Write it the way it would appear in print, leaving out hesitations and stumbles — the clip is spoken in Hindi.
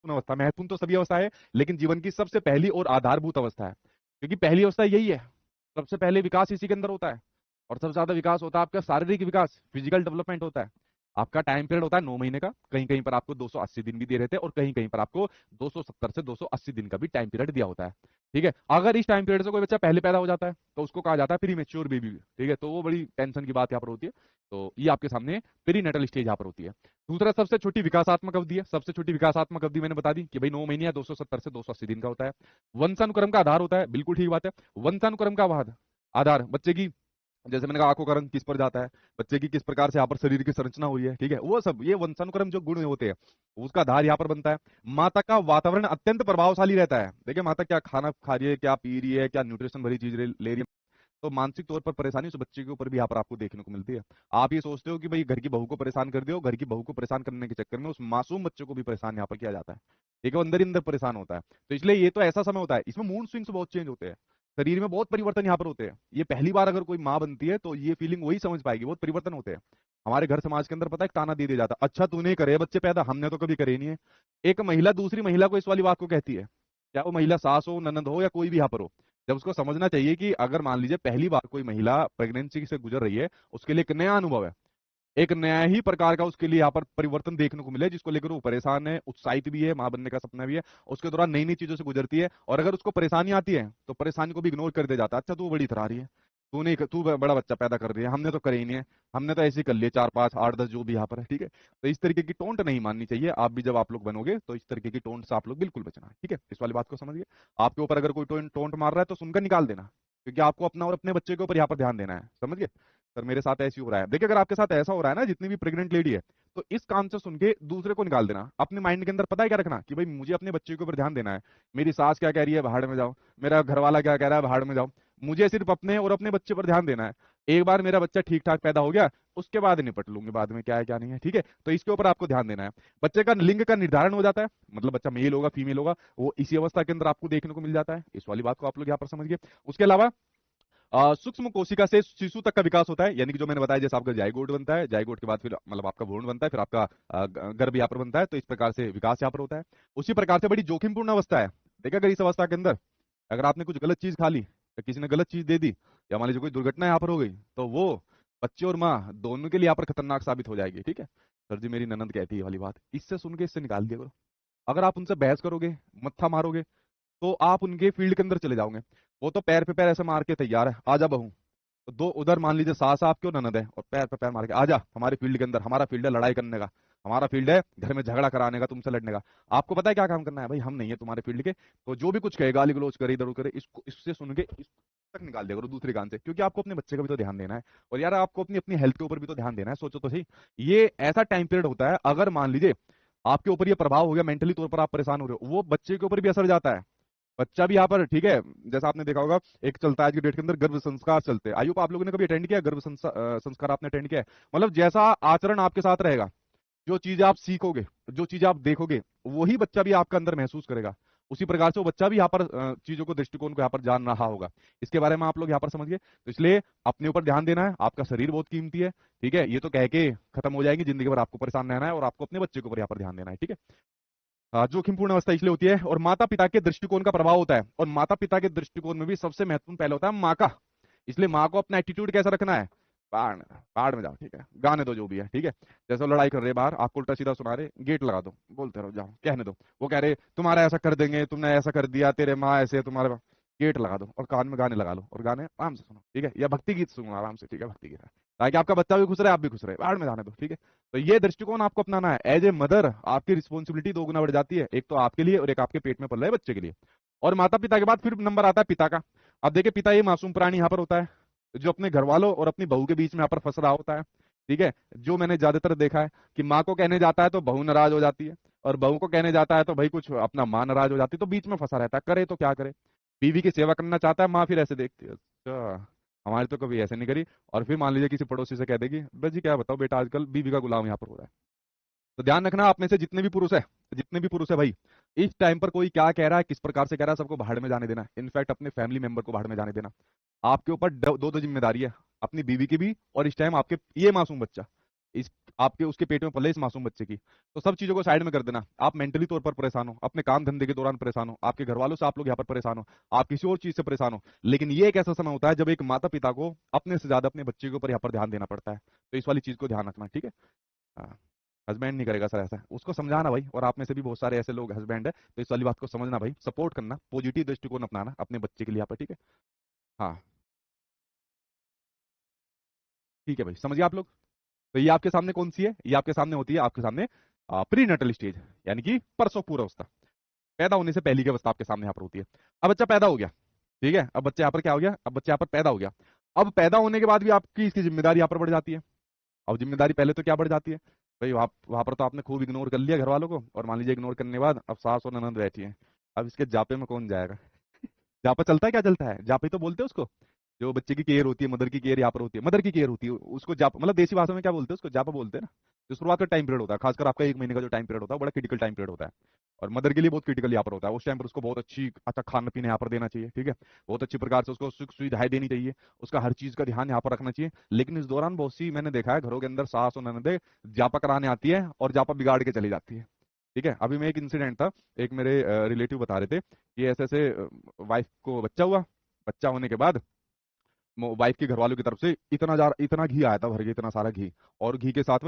महत्वपूर्ण अवस्था, महत्वपूर्ण तो सभी अवस्था है लेकिन जीवन की सबसे पहली और आधारभूत अवस्था है, क्योंकि पहली अवस्था यही है, सबसे पहले विकास इसी के अंदर होता है। और सबसे ज्यादा विकास होता है आपका शारीरिक विकास, फिजिकल डेवलपमेंट होता है। आपका टाइम पीरियड होता है 9 महीने का, कहीं कहीं पर आपको 280 दिन भी दे रहे थे और कहीं कहीं पर आपको 270 से 280 दिन का भी टाइम पीरियड दिया होता है। ठीक है, अगर इस टाइम पीरियड से कोई बच्चा पहले पैदा हो जाता है तो उसको कहा जाता है प्री मेच्योर बेबी। ठीक है, तो वो बड़ी टेंशन की बात यहाँ पर होती है। तो ये आपके सामने प्री नेटल स्टेज यहाँ पर होती है। दूसरा सबसे छोटी विकासात्मक अवधि है, सबसे छोटी विकासात्मक अवधि मैंने बता दी कि भाई 9 महीने या 270 से 280 दिन का होता है। वंशानुक्रम का आधार होता है, बिल्कुल ठीक बात है। वंशानुक्रम का आधार बच्चे की, जैसे मैंने कहा आंखों का रंग किस पर जाता है, बच्चे की किस प्रकार से यहाँ पर शरीर की संरचना हुई है, ठीक है, वो सब ये वंशानुक्रम जो गुण होते हैं उसका आधार यहाँ पर बनता है। माता का वातावरण अत्यंत प्रभावशाली रहता है। देखिए माता क्या खाना खा रही है, क्या पी रही है, क्या न्यूट्रिशन भरी चीज ले रही है, तो मानसिक तौर पर परेशानी उस बच्चे के ऊपर भी यहाँ पर आपको देखने को मिलती है। आप ये सोचते हो कि भाई घर की बहू को परेशान कर दियो, घर की बहू को परेशान करने के चक्कर में उस मासूम बच्चे को भी परेशान यहाँ पर किया जाता है। ठीक है, वो अंदर ही अंदर परेशान होता है। तो इसलिए ये तो ऐसा समय होता है, इसमें मूड स्विंग्स बहुत चेंज होते हैं, शरीर में बहुत परिवर्तन यहाँ पर होते हैं। ये पहली बार अगर कोई माँ बनती है तो ये फीलिंग वही समझ पाएगी, बहुत परिवर्तन होते हैं। हमारे घर समाज के अंदर पता है एक ताना दे दिया जाता है, अच्छा तूने करे बच्चे पैदा, हमने तो कभी करे नहीं है। एक महिला दूसरी महिला को इस वाली बात को कहती है, क्या वो महिला सास हो, ननद हो या कोई भी यहाँ पर हो, जब उसको समझना चाहिए कि अगर मान लीजिए पहली बार कोई महिला प्रेगनेंसी से गुजर रही है, उसके लिए एक नया अनुभव है, एक नया ही प्रकार का उसके लिए यहाँ पर परिवर्तन देखने को मिले, जिसको लेकर वो परेशान है, उत्साहित भी है, मां बनने का सपना भी है, उसके दौरान नई नई चीजों से गुजरती है। और अगर उसको परेशानी आती है तो परेशानी को भी इग्नोर कर दिया जाता है, अच्छा तू बड़ी इतरा रही है, तू बड़ा बच्चा पैदा कर रही है, हमने तो करे ही नहीं है, हमने तो ऐसे ही कर लिए 4 5 8 10 जो भी यहाँ पर है। ठीक है, तो इस तरीके की टोंट नहीं माननी चाहिए। आप भी जब आप लोग बनोगे तो इस तरीके की टोंट से आप लोग बिल्कुल बचना है। ठीक है, इस वाली बात को समझिए। आपके ऊपर अगर कोई टोंट मार रहा है तो सुनकर निकाल देना, क्योंकि आपको अपना और अपने बच्चे के ऊपर यहाँ पर ध्यान देना है। समझिए, सर मेरे साथ ऐसे ही हो रहा है। देखिए अगर आपके साथ ऐसा हो रहा है ना, जितनी भी प्रेग्नेंट लेडी है, तो इस काम से सुन के दूसरे को निकाल देना। अपने माइंड के अंदर पता है क्या रखना कि भाई मुझे अपने बच्चे के ऊपर ध्यान देना है, मेरी सास क्या कह रही है भाड़ में जाओ, मेरा घर वाला क्या कह रहा है भाड़ में जाओ, मुझे सिर्फ अपने और अपने बच्चे पर ध्यान देना है। एक बार मेरा बच्चा ठीक ठाक पैदा हो गया, उसके बाद निपट लूंगी बाद में क्या है क्या नहीं है। ठीक है, तो इसके ऊपर आपको ध्यान देना है। बच्चे का लिंग का निर्धारण हो जाता है, मतलब बच्चा मेल होगा फीमेल होगा, वो इसी अवस्था के अंदर आपको देखने को मिल जाता है। इस वाली बात को आप लोग यहाँ पर समझिए। उसके अलावा सूक्ष्म कोशिका से शिशु तक का विकास होता है, यानी कि जो मैंने बताया, जैसे आपका जाइगोट बनता है, जाइगोट के बाद फिर मतलब आपका भ्रूण बनता है, फिर आपका गर्भ यहाँ पर बनता है, तो इस प्रकार से विकास यहाँ पर होता है। उसी प्रकार से बड़ी जोखिमपूर्ण अवस्था है। देखा अगर इस अवस्था के अंदर अगर आपने कुछ गलत चीज खा ली या किसी ने गलत चीज दे दी, या मान लीजिए कोई दुर्घटना यहाँ पर हो गई, तो वो बच्चे और माँ दोनों के लिए यहाँ पर खतरनाक साबित हो जाएगी। ठीक है, सर जी मेरी ननद कहती है ये वाली बात, इससे सुन के इससे निकाल दिया करो। अगर आप उनसे बहस करोगे, मत्था मारोगे, तो आप उनके फील्ड के अंदर चले जाओगे। वो तो पैर पे पैर ऐसे मार के तैयार है, आजा बहू। तो दो उधर मान लीजिए सास आपके और ननद है, और पैर पे पैर मार के आजा हमारे फील्ड के अंदर, हमारा फील्ड है लड़ाई करने का, हमारा फील्ड है घर में झगड़ा कराने का, तुमसे लड़ने का। आपको पता है क्या काम करना है, भाई हम नहीं है तुम्हारे फील्ड के, तो जो भी कुछ कहे गाली गलौज करे इधर उधर करे, इसको इससे सुन के इस तक निकाल दिया करो दूसरे कान से, क्योंकि आपको अपने बच्चे का भी तो ध्यान देना है। और यार आपको अपनी अपनी हेल्थ के ऊपर भी तो ध्यान देना है, सोचो तो सही। ये ऐसा टाइम पीरियड होता है, अगर मान लीजिए आपके ऊपर ये प्रभाव हो गया, मेंटली तौर पर आप परेशान हो रहे हो, वो बच्चे के ऊपर भी असर जाता है। बच्चा भी यहाँ पर, ठीक है, जैसा आपने देखा होगा एक चलता है आज की डेट के अंदर गर्भ संस्कार चलते हैं। आयु आप लोगों ने कभी अटेंड किया गर्भ संस्कार आपने अटेंड किया है? मतलब जैसा आचरण आपके साथ रहेगा, जो चीज आप सीखोगे, जो चीज आप देखोगे, वही बच्चा भी आपका अंदर महसूस करेगा। उसी प्रकार से वो बच्चा भी यहाँ पर चीजों को, दृष्टिकोण को यहाँ पर जान रहा होगा। इसके बारे में आप लोग यहाँ पर समझिए। तो इसलिए अपने ऊपर ध्यान देना है, आपका शरीर बहुत कीमती है। ठीक है, ये तो कह के खत्म हो जाएगी, जिंदगी भर आपको परेशान रहना है और आपको अपने बच्चे के ऊपर यहाँ पर ध्यान देना है। ठीक है, जोखिमपूर्ण अवस्था इसलिए होती है, और माता पिता के दृष्टिकोण का प्रभाव होता है, और माता पिता के दृष्टिकोण में भी सबसे महत्वपूर्ण पहले होता है माँ का। इसलिए माँ को अपना एटीट्यूड कैसा रखना है, बाढ़ में बाढ़ में जाओ, ठीक है, गाने दो जो भी है। ठीक है, जैसे वो लड़ाई कर रहे हैं बाहर, आपको उल्टा सीधा सुना रहे, गेट लगा दो, बोलते रहो, जाओ कहने दो। वो कह रहे तुम्हारा ऐसा कर देंगे, तुमने ऐसा कर दिया, तेरे माँ ऐसे, तुम्हारे गेट लगा दो और कान में गाने लगा लो और गाने आराम से सुनो। ठीक है, या भक्ति गीत सुनो आराम से। ठीक है, भक्ति गीत है, ताकि आपका बच्चा भी खुश रहे, आप भी खुश रहे, बाहर में जाने दो। ठीक है, तो ये दृष्टिकोण आपको अपनाना है। एज ए मदर आपकी रिस्पॉन्सिबिलिटी दोगुना बढ़ जाती है, एक तो आपके लिए और एक आपके पेट में पल रहे बच्चे के लिए। और माता पिता के बाद फिर नंबर आता है पिता का। अब देखिए पिता ये मासूम प्राणी यहाँ पर होता है, जो अपने घर वालों और अपनी बहू के बीच में यहाँ पर फंस रहा होता है। ठीक है, जो मैंने ज्यादातर देखा है कि माँ को कहने जाता है तो बहू नाराज हो जाती है, और बहू को कहने जाता है तो भाई कुछ अपना माँ नाराज हो जाती है, तो बीच में फंसा रहता है, करे तो क्या करे। बीवी की सेवा करना चाहता है, माँ फिर ऐसे देखती है, अच्छा हमारी तो कभी ऐसे नहीं करी। और फिर मान लीजिए किसी पड़ोसी से कह देगी, बस जी क्या बताओ बेटा आजकल बीवी का गुलाम यहाँ पर हो रहा है। तो ध्यान रखना, आप में से जितने भी पुरुष है, जितने भी पुरुष है भाई, इस टाइम पर कोई क्या कह रहा है, किस प्रकार से कह रहा है, सबको भाड़ में जाने देना। इनफैक्ट अपने फैमिली मेंबर को भाड़ में जाने देना। आपके ऊपर दो दो जिम्मेदारी है, अपनी बीवी की भी और इस टाइम आपके ये मासूम बच्चा। इस आपके उसके पेट में पले इस मासूम बच्चे की। तो सब चीजों को साइड में कर देना। आप मेंटली तौर पर परेशान हो, अपने काम धंधे के दौरान परेशान हो, आपके घर वालों से आप लोग यहाँ पर परेशान हो, आप किसी और चीज से परेशान हो, लेकिन ये एक ऐसा समय होता है जब एक माता पिता को अपने से ज्यादा अपने बच्चे के ऊपर यहाँ पर ध्यान देना पड़ता है। तो इस वाली चीज को ध्यान रखना, ठीक है। हाँ, हस्बैंड नहीं करेगा सर ऐसा, उसको समझाना भाई। और आप में से भी बहुत सारे ऐसे लोग हस्बैंड है, तो इस वाली बात को समझना भाई, सपोर्ट करना, पॉजिटिव दृष्टिकोण अपनाना अपने बच्चे के लिए यहाँ पर, ठीक है। हाँ ठीक है भाई, समझिए आप लोग। तो ये आपके सामने कौन सी है, ये आपके सामने होती है, आपके सामने प्री नटल स्टेज, यानी कि प्रसव पूर्व अवस्था, पैदा होने से पहले की अवस्था आपके सामने यहाँ पर होती है। अब बच्चा पैदा हो गया, ठीक है, अब बच्चा यहाँ पर क्या हो गया, अब बच्चा यहाँ पर पैदा हो गया। अब पैदा होने के बाद भी आपकी इसकी जिम्मेदारी यहाँ पर बढ़ जाती है। अब जिम्मेदारी पहले तो क्या बढ़ जाती है भाई, वहां पर तो आपने खूब इग्नोर कर लिया घर वालों को, और मान लीजिए इग्नोर करने के बाद अब सास और ननद बैठी है। अब इसके जापे में कौन जाएगा? जापा चलता है, क्या चलता है, जापे तो बोलते हैं उसको। जो बच्चे की केयर होती है, मदर की केयर यहाँ पर होती है, मदर की केयर होती है, उसको जाप मतलब देसी भाषा में क्या बोलते हैं उसको, जापा बोलते हैं ना। जो शुरुआत का टाइम पीरियड होता है, खासकर आपका 1 महीने का जो टाइम पीरियड होता है, बड़ा क्रिटिकल टाइम पीरियड होता है। और मदर के लिए बहुत क्रिटिकल यहाँ पर होता है। उस टाइम पर उसको बहुत अच्छा खाना पीना यहाँ पर देना चाहिए, ठीक है। बहुत अच्छी प्रकार से उसको सुख सुविधाएं देनी चाहिए, उसका हर चीज का ध्यान यहाँ पर रखना चाहिए। लेकिन इस दौरान बहुत सी मैंने देखा है घरों के अंदर सास और ननदें जापा कराने आती है और जापा बिगाड़ के चली जाती है, ठीक है। अभी मैं एक इंसिडेंट था, एक मेरे रिलेटिव बता रहे थे कि ऐसे ऐसे वाइफ को बच्चा हुआ, बच्चा होने के बाद वाइफ के घर वालों की तरफ से इतना घी आया था भर के, इतना सारा घी, और घी के साथ में